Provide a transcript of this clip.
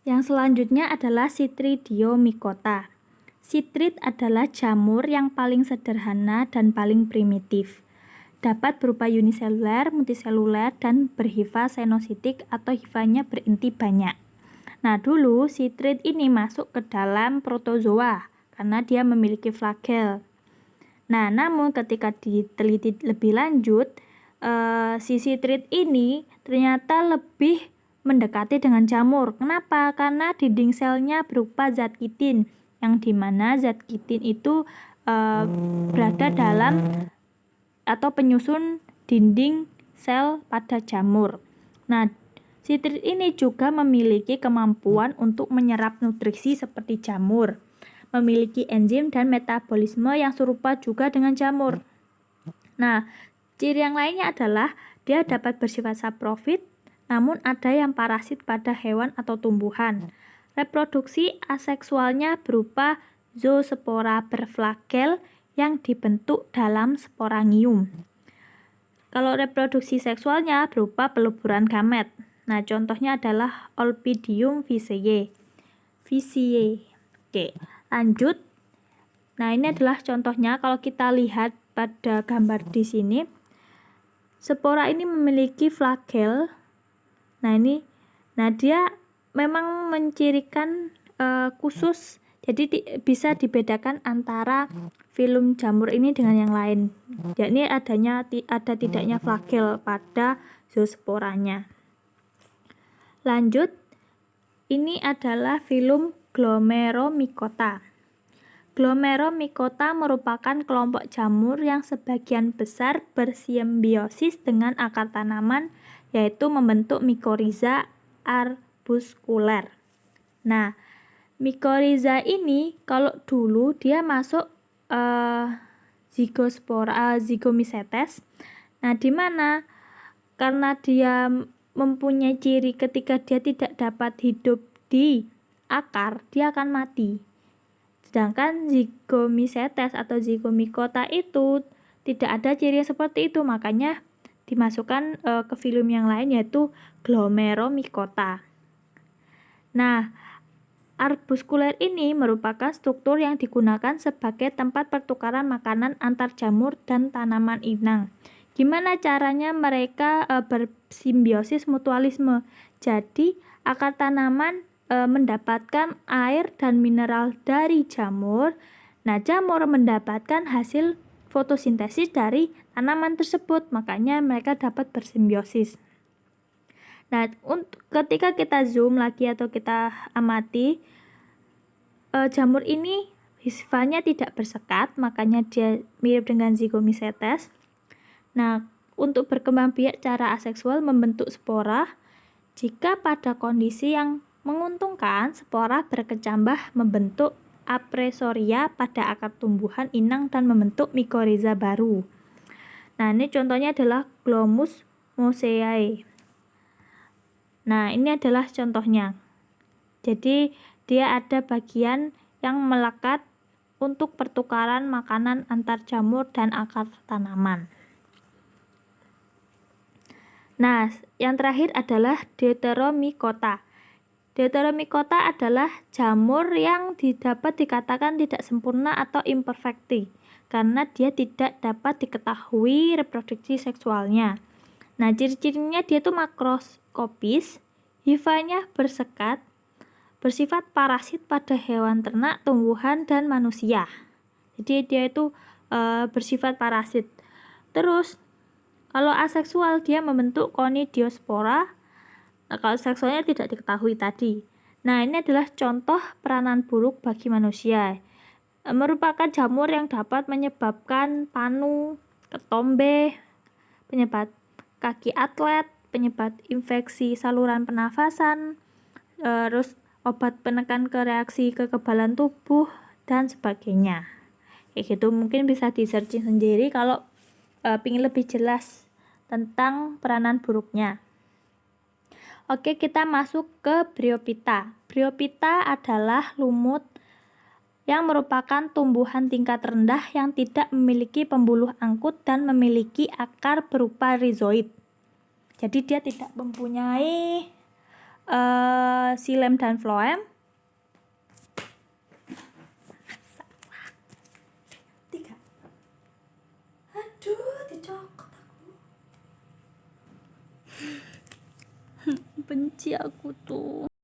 Yang selanjutnya adalah Chytridiomycota. Chytrid adalah jamur yang paling sederhana dan paling primitif. Dapat berupa uniseluler, multiseluler, dan berhifa senositik atau hifanya berinti banyak. Nah, dulu Chytrid ini masuk ke dalam protozoa karena dia memiliki flagel. Nah, namun ketika diteliti lebih lanjut, si Chytrid ini ternyata lebih mendekati dengan jamur. Kenapa? Karena dinding selnya berupa zat kitin, yang dimana zat kitin itu berada dalam atau penyusun dinding sel pada jamur. Nah, Chytrid ini juga memiliki kemampuan untuk menyerap nutrisi seperti jamur, memiliki enzim dan metabolisme yang serupa juga dengan jamur. Nah, ciri yang lainnya adalah dia dapat bersifat saprofit, namun ada yang parasit pada hewan atau tumbuhan. Reproduksi aseksualnya berupa zoospora berflagel yang dibentuk dalam sporangium. Kalau reproduksi seksualnya berupa peluburan gamet. Nah, contohnya adalah Olpidium viciae. Oke, lanjut. Nah, ini adalah contohnya. Kalau kita lihat pada gambar di sini, spora ini memiliki flagel. Nah, dia memang mencirikan khusus. Jadi bisa dibedakan antara filum jamur ini dengan yang lain. Yakni ada tidaknya flagel pada zoosporanya. Lanjut, ini adalah filum Glomeromycota. Glomeromycota merupakan kelompok jamur yang sebagian besar bersimbiosis dengan akar tanaman, yaitu membentuk mikoriza arbuskuler. Nah, mikoriza ini kalau dulu dia masuk zygomycetes. Nah, di mana karena dia mempunyai ciri ketika dia tidak dapat hidup di akar, dia akan mati. Sedangkan zygomycetes atau zygomycota itu tidak ada ciri seperti itu, makanya dimasukkan ke filum yang lain yaitu Glomeromycota. Nah, arbuskuler ini merupakan struktur yang digunakan sebagai tempat pertukaran makanan antar jamur dan tanaman inang. Gimana caranya mereka bersimbiosis mutualisme? Jadi, akar tanaman mendapatkan air dan mineral dari jamur. Nah, jamur mendapatkan hasil fotosintesis dari tanaman tersebut, makanya mereka dapat bersimbiosis. Nah, ketika kita zoom lagi atau kita amati, jamur ini sifatnya tidak bersekat, makanya dia mirip dengan zygomycetes. Nah, untuk berkembang biak secara aseksual membentuk spora. Jika pada kondisi yang menguntungkan, spora berkecambah membentuk apresoria pada akar tumbuhan inang dan membentuk mikoriza baru. Nah, ini contohnya adalah Glomus mosaeae. Nah, ini adalah contohnya. Jadi, dia ada bagian yang melekat untuk pertukaran makanan antar jamur dan akar tanaman. Nah, yang terakhir adalah Deuteromycota. Deuteromycota adalah jamur yang dapat dikatakan tidak sempurna atau imperfecti karena dia tidak dapat diketahui reproduksi seksualnya. Nah, ciri-cirinya dia itu makroskopis, hifanya bersekat, bersifat parasit pada hewan ternak, tumbuhan, dan manusia. Jadi dia itu bersifat parasit. Terus, kalau aseksual dia membentuk conidiospora. Nah, kalau seksualnya tidak diketahui tadi. Nah, ini adalah contoh peranan buruk bagi manusia. Merupakan jamur yang dapat menyebabkan panu, ketombe, penyebab kaki atlet, penyebab infeksi saluran pernafasan, terus obat penekan reaksi kekebalan tubuh, dan sebagainya. Kayak gitu, mungkin bisa di-searching sendiri kalau ingin lebih jelas tentang peranan buruknya. Oke, kita masuk ke Bryophyta. Bryophyta adalah lumut yang merupakan tumbuhan tingkat rendah yang tidak memiliki pembuluh angkut dan memiliki akar berupa rhizoid. Jadi dia tidak mempunyai Xilem dan floem. Tiga. Aduh, dicokot aku. Benci aku tuh.